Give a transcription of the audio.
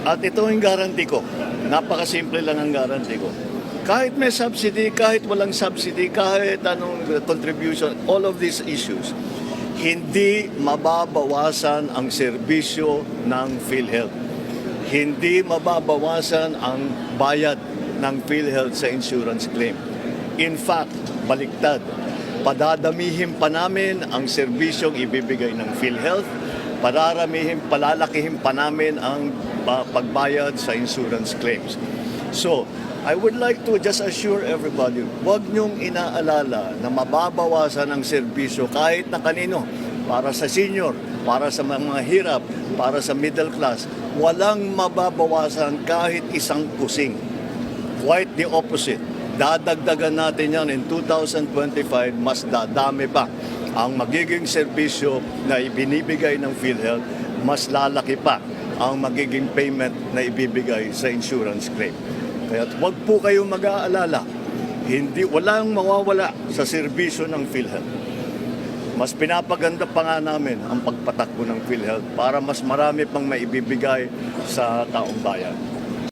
At ito yung guarantee ko. Napakasimple lang ang guarantee ko. Kahit may subsidy, kahit walang subsidy, kahit anong contribution, all of these issues, hindi mababawasan ang serbisyo ng PhilHealth. Hindi mababawasan ang bayad ng PhilHealth sa insurance claim. In fact, baliktad, padadamihin pa namin ang serbisyong ibibigay ng PhilHealth, palalakihin pa namin ang pagbayad sa insurance claims. So, I would like to just assure everybody, huwag niyong inaalala na mababawasan ang serbisyo kahit na kanino, para sa senior, para sa mga hirap, para sa middle class. Walang mababawasan kahit isang kusing. Quite the opposite. Dadagdagan natin yan in 2025, mas dadami pa ang magiging serbisyo na ibinibigay ng PhilHealth, mas lalaki pa ang magiging payment na ibibigay sa insurance claim. Kaya huwag po kayong mag-aalala, walang mawawala sa serbisyo ng PhilHealth. Mas pinapaganda pa nga namin ang pagpatakbo ng PhilHealth para mas marami pang maibibigay sa taong bayan.